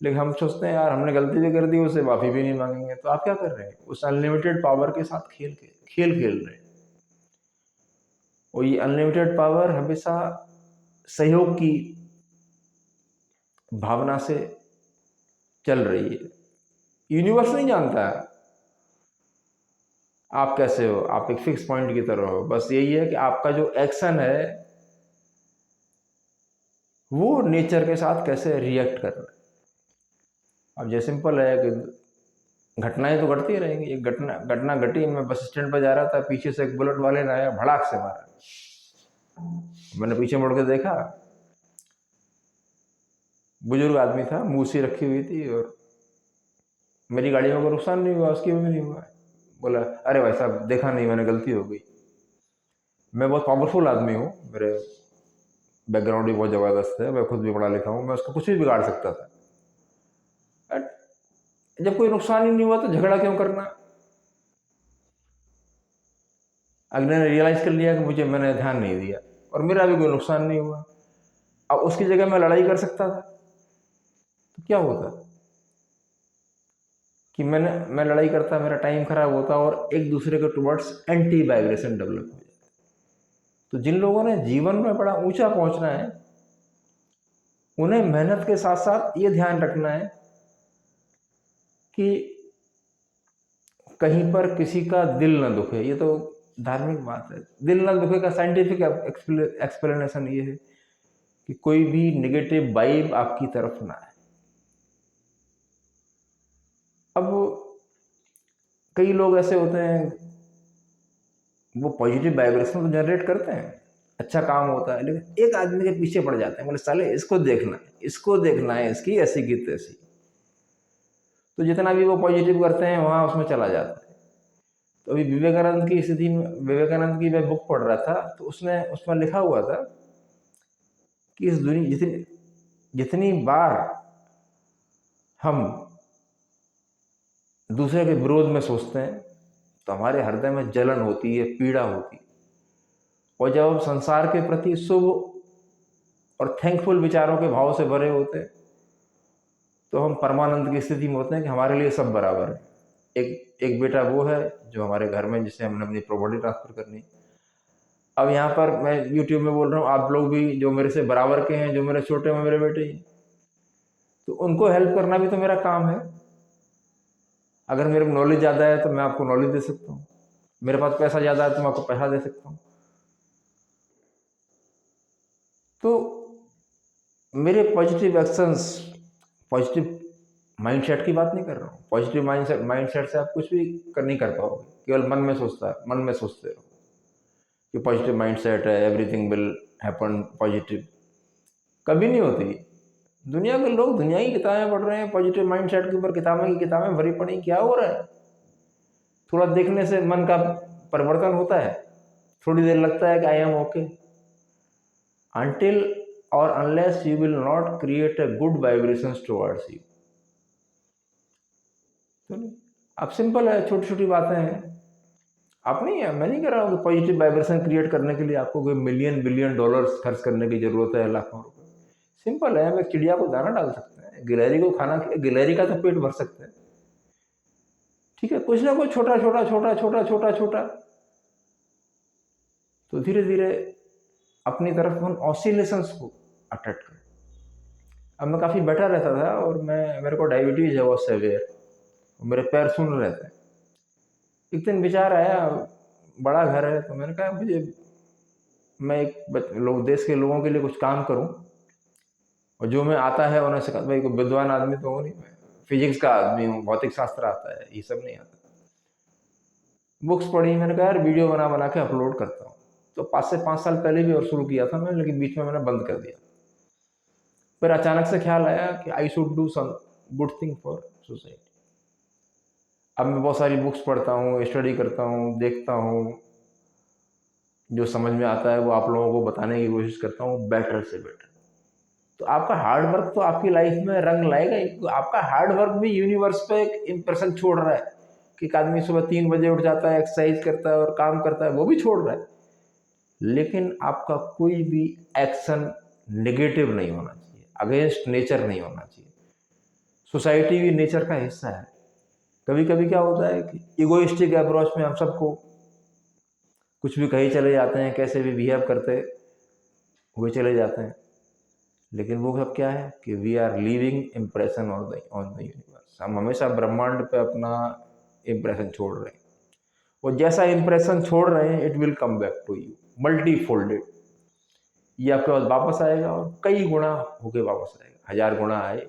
लेकिन हम सोचते हैं यार हमने गलती भी कर दी, उससे माफ़ी भी नहीं मांगेंगे, तो आप क्या कर रहे हैं? उस अनलिमिटेड पावर के साथ खेल रहे हैं। और ये अनलिमिटेड पावर हमेशा सहयोग की भावना से चल रही है। यूनिवर्स नहीं जानता है आप कैसे हो, आप एक फिक्स पॉइंट की तरह हो, बस यही है कि आपका जो एक्शन है वो नेचर के साथ कैसे रिएक्ट कर रहा है। अब जैसे सिंपल है कि घटनाएं तो घटती रहेंगी। एक घटना घटना घटी, मैं बस स्टैंड पर जा रहा था, पीछे से एक बुलेट वाले ने आया, भड़ाक से मारा, मैंने पीछे मुड़ के देखा, बुजुर्ग आदमी था, मूसी रखी हुई थी, और मेरी गाड़ी में कोई नुकसान नहीं हुआ, उसकी भी नहीं हुआ। बोला अरे भाई साहब देखा नहीं, मैंने, गलती हो गई। मैं बहुत पावरफुल आदमी हूँ, मेरे बैकग्राउंड भी बहुत ज़बरदस्त है, मैं खुद भी पढ़ा लिखा हूँ, मैं उसको कुछ भी बिगाड़ सकता था। जब कोई नुकसान ही नहीं हुआ तो झगड़ा क्यों करना? अगले ने रियलाइज़ कर लिया कि मैंने ध्यान नहीं दिया और मेरा भी कोई नुकसान नहीं हुआ। अब उसकी जगह मैं लड़ाई कर सकता था, तो क्या होता कि मैं लड़ाई करता, मेरा टाइम खराब होता और एक दूसरे के टुवर्ड्स एंटी वाइब्रेशन डेवलप हो जाता। तो जिन लोगों ने जीवन में बड़ा ऊंचा पहुंचना है, उन्हें मेहनत के साथ साथ ये ध्यान रखना है कि कहीं पर किसी का दिल न दुखे। ये तो धार्मिक बात है, दिल न दुखे का साइंटिफिक एक्सप्लेनेशन ये है कि कोई भी नेगेटिव वाइब आपकी तरफ ना आए। अब कई लोग ऐसे होते हैं, वो पॉजिटिव वाइब्रेशन तो जनरेट करते हैं, अच्छा काम होता है, लेकिन एक आदमी के पीछे पड़ जाते हैं, बोले साले इसको देखना है, इसको देखना है, इसकी ऐसी की तैसी। तो जितना भी वो पॉजिटिव करते हैं वहाँ उसमें चला जाता है। तो अभी विवेकानंद की स्थिति में, विवेकानंद की मैं बुक पढ़ रहा था, तो उसमें लिखा हुआ था कि इस दुनिया जितनी जितनी बार हम दूसरे के विरोध में सोचते हैं तो हमारे हृदय में जलन होती है, पीड़ा होती है। और जब हम संसार के प्रति शुभ और थैंकफुल विचारों के भाव से भरे होते हैं तो हम परमानंद की स्थिति में होते हैं कि हमारे लिए सब बराबर है। एक बेटा वो है जो हमारे घर में, जिसे हमने अपनी प्रॉपर्टी ट्रांसफर करनी है। अब यहाँ पर मैं यूट्यूब में बोल रहा हूँ, आप लोग भी जो मेरे से बराबर के हैं, जो मेरे छोटे हैं, मेरे बेटे ही, तो उनको हेल्प करना भी तो मेरा काम है। अगर मेरे को नॉलेज ज़्यादा है तो मैं आपको नॉलेज दे सकता हूँ, मेरे पास पैसा ज़्यादा है तो मैं आपको पैसा दे सकता हूँ। तो मेरे पॉजिटिव एक्शंस, पॉजिटिव माइंडसेट की बात नहीं कर रहा हूँ। पॉजिटिव माइंडसेट से आप कुछ भी नहीं कर पाओगे, केवल मन में सोचते रहो कि पॉजिटिव माइंडसेट है, एवरीथिंग विल हैपन पॉजिटिव। कभी नहीं होती। दुनिया के लोग दुनिया की किताबें पढ़ रहे हैं, पॉजिटिव माइंडसेट के ऊपर किताबें की किताबें भरी पड़ी, क्या हो रहा है? थोड़ा देखने से मन का परिवर्तन होता है, थोड़ी देर लगता है कि I am okay, until or unless you will not create a good vibrations towards you। तो नहीं, अब सिंपल है, छोटी छोटी बातें हैं। आप नहीं है, मैं नहीं कह रहा हूँ कि पॉजिटिव वाइब्रेशन क्रिएट करने के लिए आपको कोई मिलियन बिलियन डॉलर्स खर्च करने की जरूरत है, लाखों रुपए। सिंपल है, हम एक चिड़िया को दाना डाल सकते हैं, गिलहरी को खाना, गिलहरी का तो पेट भर सकते हैं। ठीक है, कुछ ना कुछ छोटा छोटा छोटा छोटा छोटा छोटा, तो धीरे धीरे अपनी तरफ उन ऑसिलेशंस को अट्रैक्ट करें। अब मैं काफ़ी बेटर रहता था और मेरे को डायबिटीज़ है बहुत सेवियर, मेरे पैर सुन रहे थे। एक दिन विचार आया, बड़ा घर है, तो मैंने कहा मैं एक लोग देश के लोगों के लिए कुछ काम करूं, और जो मैं आता है उन्हें सिखा। भाई कोई विद्वान आदमी तो हूँ नहीं, मैं फिजिक्स का आदमी हूँ, भौतिक शास्त्र आता है, ये सब नहीं आता। बुक्स पढ़ी, मैंने कहा यार वीडियो बना बना के अपलोड करता हूँ। तो 5 साल पहले भी और शुरू किया था मैंने, लेकिन बीच में मैंने बंद कर दिया। फिर अचानक से ख्याल आया कि I should do some good thing for society. अब मैं बहुत सारी बुक्स पढ़ता हूँ, स्टडी करता हूँ, देखता हूँ, जो समझ में आता है वो आप लोगों को बताने की कोशिश करता हूँ बेटर से बेटर। तो आपका हार्ड वर्क तो आपकी लाइफ में रंग लाएगा ही। तो आपका हार्ड वर्क भी यूनिवर्स पे एक इम्प्रेशन छोड़ रहा है कि एक आदमी सुबह 3 बजे उठ जाता है, एक्सरसाइज करता है और काम करता है, वो भी छोड़ रहा है। लेकिन आपका कोई भी एक्शन नेगेटिव नहीं होना चाहिए, अगेंस्ट नेचर नहीं होना चाहिए। सोसाइटी भी नेचर का हिस्सा है। कभी कभी क्या होता है कि इगोइस्टिक अप्रोच में हम सबको कुछ भी कही चले जाते हैं, कैसे भी बिहेव करते हुए चले जाते हैं। लेकिन वो सब क्या है कि we are leaving impression on the universe. हम हमेशा ब्रह्मांड पे अपना इम्प्रेशन छोड़ रहे हैं, और जैसा इम्प्रेशन छोड़ रहे हैं it will come back to you multi folded. ये आपके पास वापस आएगा और कई गुना होके वापस आएगा, 1000 गुना आए।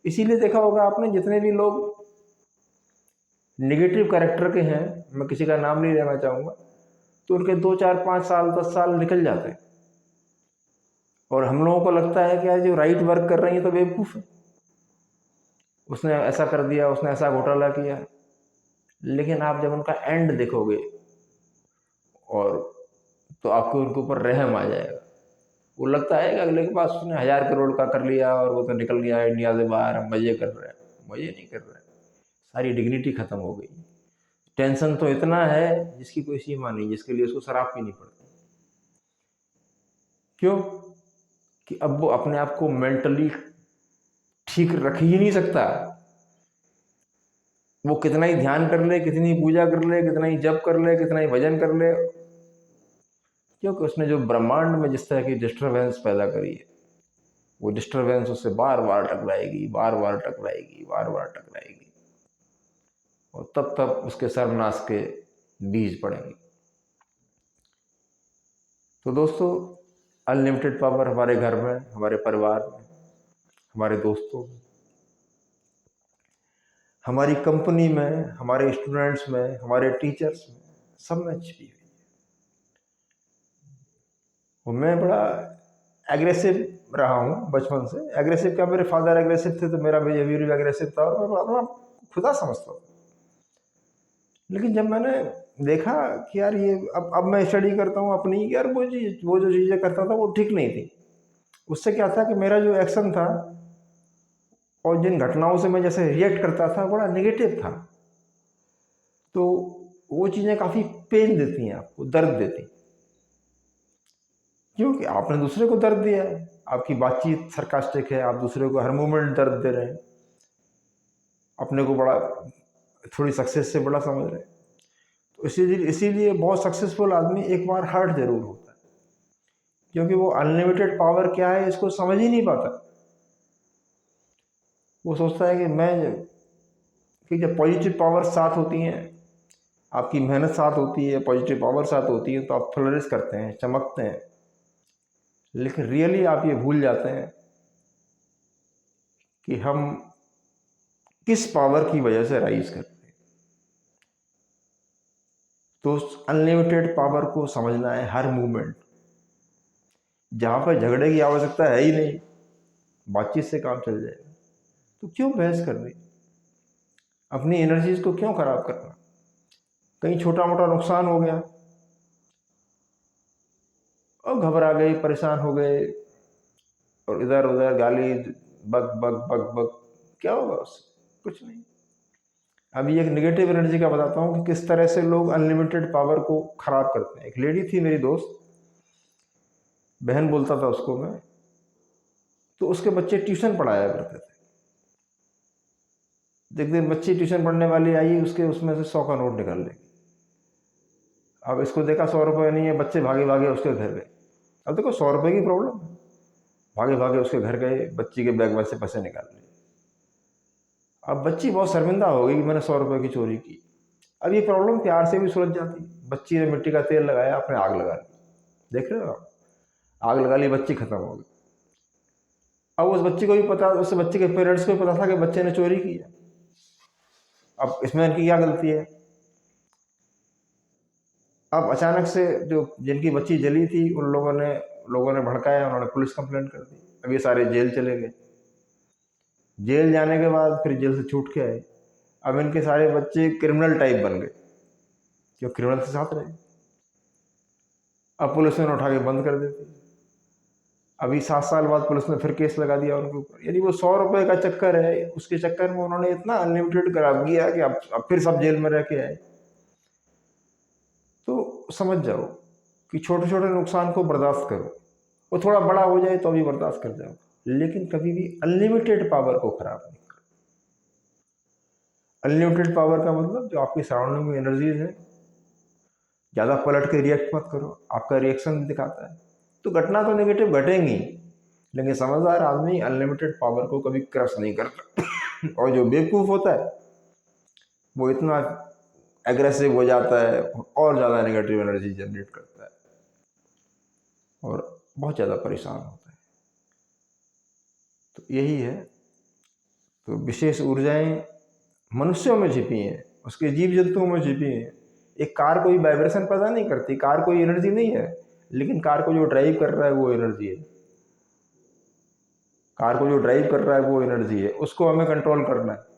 इसीलिए देखा होगा आपने, जितने भी लोग नेगेटिव कैरेक्टर के हैं, मैं किसी का नाम नहीं लेना चाहूँगा, तो उनके 2 4 5 साल 10 साल निकल जाते हैं, और हम लोगों को लगता है कि यार जो राइट वर्क कर रही है तो बेवकूफ़ है, उसने ऐसा कर दिया, उसने ऐसा घोटाला किया। लेकिन आप जब उनका एंड देखोगे और तो आपको उनके ऊपर रहम आ जाएगा। वो लगता है कि अगले के पास उसने 1000 करोड़ का कर लिया और वो तो निकल गया इंडिया से बाहर, हम मजे कर रहे हैं। मजे नहीं कर रहे हैं, सारी डिग्निटी खत्म हो गई। टेंशन तो इतना है जिसकी कोई सीमा नहीं, जिसके लिए उसको शराब पीनी पड़ती। क्यों? कि अब वो अपने आप को मेंटली ठीक रख ही नहीं सकता। वो कितना ही ध्यान कर ले, कितनी पूजा कर ले, कितना ही जप कर ले, कितना ही भजन कर ले, क्योंकि उसने जो ब्रह्मांड में जिस तरह की डिस्टर्बेंस पैदा करी है, वो डिस्टर्बेंस उससे बार बार टकराएगी, बार बार टकराएगी, बार बार टकराएगी, और तब तब उसके सर्वनाश के बीज पड़ेंगे। तो दोस्तों, अनलिमिटेड पावर हमारे घर में, हमारे परिवार में, हमारे दोस्तों में, हमारी कंपनी में, हमारे स्टूडेंट्स में, हमारे टीचर्स में, सब में छिपी हुई है। और मैं बड़ा एग्रेसिव रहा हूँ बचपन से। एग्रेसिव क्या, मेरे फादर एग्रेसिव थे तो मेरा बिहेवियर भी एग्रेसिव था, और मैं अपना खुदा समझता हूँ। लेकिन जब मैंने देखा कि यार ये अब मैं स्टडी करता हूँ अपनी, यार वो जो चीज़ें करता था वो ठीक नहीं थी। उससे क्या था कि मेरा जो एक्शन था और जिन घटनाओं से मैं जैसे रिएक्ट करता था बड़ा नेगेटिव था। तो वो चीज़ें काफ़ी पेन देती हैं आपको, दर्द देती, क्योंकि आपने दूसरे को दर्द दिया है, आपकी बातचीत सरकास्टिक है, आप दूसरे को हर मोमेंट दर्द दे रहे हैं, अपने को बड़ा थोड़ी सक्सेस से बड़ा समझ रहे हैं। तो इसीलिए बहुत सक्सेसफुल आदमी एक बार हर्ट जरूर होता है, क्योंकि वो अनलिमिटेड पावर क्या है इसको समझ ही नहीं पाता। वो सोचता है कि जब पॉजिटिव पावर साथ होती हैं, आपकी मेहनत साथ होती है, पॉजिटिव पावर साथ होती है, तो आप फ्लरिश करते हैं, चमकते हैं। लेकिन रियली आप ये भूल जाते हैं कि हम किस पावर की वजह से राइज करते हैं। तो अनलिमिटेड पावर को समझना है हर मूवमेंट। जहाँ पर झगड़े की आवश्यकता है ही नहीं, बातचीत से काम चल जाएगा, तो क्यों बहस करनी, अपनी एनर्जीज को क्यों खराब करना। कहीं छोटा मोटा नुकसान हो गया और घबरा गए, परेशान हो गए, और इधर उधर गाली, बक बक बक बक, क्या होगा उससे? कुछ नहीं। अभी एक नेगेटिव एनर्जी का बताता हूँ कि किस तरह से लोग अनलिमिटेड पावर को खराब करते हैं। एक लेडी थी मेरी दोस्त, बहन बोलता था उसको मैं, तो उसके बच्चे ट्यूशन पढ़ाया करते थे। एक दिन बच्ची ट्यूशन पढ़ने वाली आई, उसके उसमें से 100 का नोट निकाल ले। अब इसको देखा 100 रुपये नहीं है, बच्चे भागे भागे उसके घर गए। अब देखो 100 रुपये की प्रॉब्लम है, भागे भागे उसके घर गए, बच्ची के बैग में से पैसे निकाल लिए। अब बच्ची बहुत शर्मिंदा हो गई कि मैंने 100 रुपये की चोरी की। अब ये प्रॉब्लम प्यार से भी सुलझ जाती। बच्ची ने मिट्टी का तेल लगाया, अपने आग लगा ली। देख रहे हो आप, आग लगा ली, बच्ची खत्म हो गई। अब उस बच्ची को भी पता, उस बच्चे के पेरेंट्स को भी पता था कि बच्चे ने चोरी की है। अब इसमें इनकी क्या गलती है? अब अचानक से जो जिनकी बच्ची जली थी उन लोगों ने भड़काया, उन्होंने पुलिस कंप्लेंट कर दी। अब ये सारे जेल चले गए। जेल जाने के बाद फिर जेल से छूट के आए। अब इनके सारे बच्चे क्रिमिनल टाइप बन गए, क्यों? क्रिमिनल के साथ रहे। अब पुलिस ने उठा के बंद कर देती। अभी 7 साल बाद पुलिस ने फिर केस लगा दिया उनके ऊपर। यानी वो 100 रुपये का चक्कर है, उसके चक्कर में उन्होंने इतना अनलिमिटेड खराब किया कि अब फिर सब जेल में रह के आए। तो समझ जाओ कि छोटे छोटे नुकसान को बर्दाश्त करो, वो थोड़ा बड़ा हो जाए तो भी बर्दाश्त कर जाओ, लेकिन कभी भी अनलिमिटेड पावर को खराब नहीं करो। अनलिमिटेड पावर का मतलब जो आपकी सराउंडिंग में एनर्जीज है, ज़्यादा पलट के रिएक्ट मत करो। आपका रिएक्शन दिखाता है तो घटना तो नेगेटिव घटेंगी, लेकिन समझदार आदमी अनलिमिटेड पावर को कभी क्रश नहीं करता। और जो बेवकूफ़ होता है वो इतना एग्रेसिव हो जाता है और ज़्यादा नेगेटिव एनर्जी जनरेट करता है और बहुत ज़्यादा परेशान होता है। तो यही है। तो विशेष ऊर्जाएं मनुष्यों में छिपी हैं, उसके जीव जंतुओं में छिपी हैं। एक कार कोई वाइब्रेशन पैदा नहीं करती, कार कोई एनर्जी नहीं है, लेकिन कार को जो ड्राइव कर रहा है वो एनर्जी है। कार को जो ड्राइव कर रहा है वो एनर्जी है, उसको हमें कंट्रोल करना है।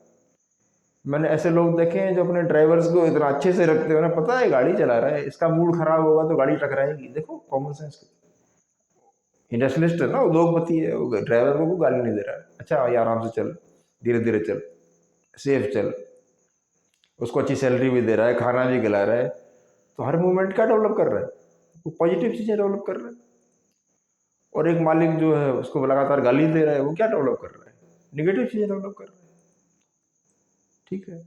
मैंने ऐसे लोग देखे हैं जो अपने ड्राइवर्स को इतना अच्छे से रखते हैं, उन्हें पता है गाड़ी चला रहा है, इसका मूड खराब होगा तो गाड़ी टकराएगी। देखो कॉमन सेंस। इंडस्ट्रियलिस्ट है ना, उद्योगपति है, वो ड्राइवर को गाली नहीं दे रहा है। अच्छा ये आराम से चल, धीरे धीरे चल, सेफ चल, उसको अच्छी सैलरी भी दे रहा है, खाना भी खिला रहा है। तो हर मूवमेंट क्या डेवलप कर रहा है? वो पॉजिटिव चीज़ें डेवलप कर रहा है। और एक मालिक जो है उसको लगातार गाली दे रहा है, वो क्या डेवलप कर रहा है? निगेटिव चीज़ें डेवलप कर रहा है। ठीक है।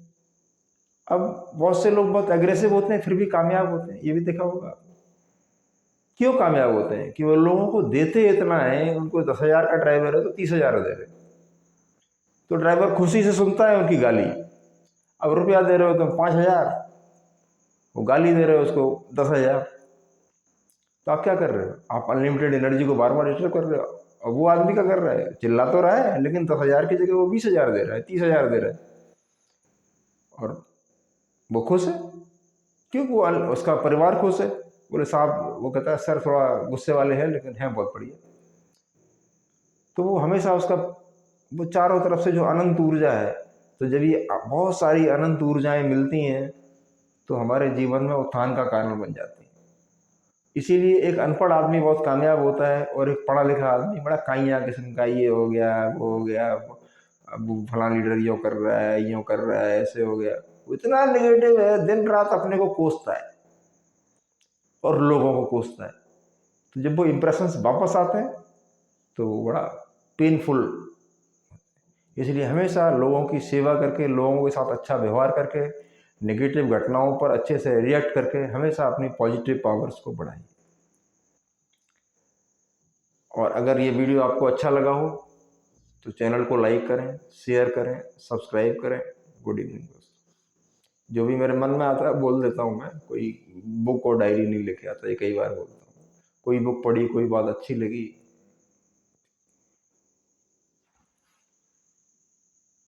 अब बहुत से लोग बहुत एग्रेसिव होते हैं फिर भी कामयाब होते हैं, ये भी देखा होगा आपने। क्यों कामयाब होते हैं? कि वो लोगों को देते इतना है, उनको 10,000 का ड्राइवर है तो 30,000 दे रहे, तो ड्राइवर खुशी से सुनता है उनकी गाली। अब रुपया दे रहे हो तुम 5,000, वो गाली दे रहे हो उसको 10,000, तो आप क्या कर रहे हो? आप अनलिमिटेड एनर्जी को बार बार रिटर्न कर रहे हो। और वो आदमी क्या कर रहा है? चिल्ला तो रहा है, लेकिन 10,000 की जगह वो 20,000 दे रहा है, 30,000 दे रहा है, और वो खुश है। क्यों? वो उसका परिवार खुश है। बोले साहब, वो कहता है सर थोड़ा गुस्से वाले हैं लेकिन हैं बहुत बढ़िया। तो वो हमेशा उसका, वो चारों तरफ से जो अनंत ऊर्जा है, तो जब ये बहुत सारी अनंत ऊर्जाएं मिलती हैं तो हमारे जीवन में उत्थान का कारण बन जाती हैं। इसीलिए एक अनपढ़ आदमी बहुत कामयाब होता है और एक पढ़ा लिखा आदमी बड़ा काइयाँ किस्म का, ये हो गया वो हो गया, अब फलां लीडर यूँ कर रहा है, यूँ कर रहा है, ऐसे हो गया। वो इतना निगेटिव है, दिन रात अपने को कोसता है और लोगों को कोसता है। तो जब वो इम्प्रेशंस वापस आते हैं तो वो बड़ा पेनफुल। इसलिए हमेशा लोगों की सेवा करके, लोगों के साथ अच्छा व्यवहार करके, नेगेटिव घटनाओं पर अच्छे से रिएक्ट करके हमेशा अपनी पॉजिटिव पावर्स को बढ़ाएं। और अगर ये वीडियो आपको अच्छा लगा हो तो चैनल को लाइक करें, शेयर करें, सब्सक्राइब करें। गुड इवनिंग दोस्तों। जो भी मेरे मन में आता है बोल देता हूँ मैं, कोई बुक और डायरी नहीं लेके आता, ये कई बार बोलता हूँ। कोई बुक पढ़ी, कोई बात अच्छी लगी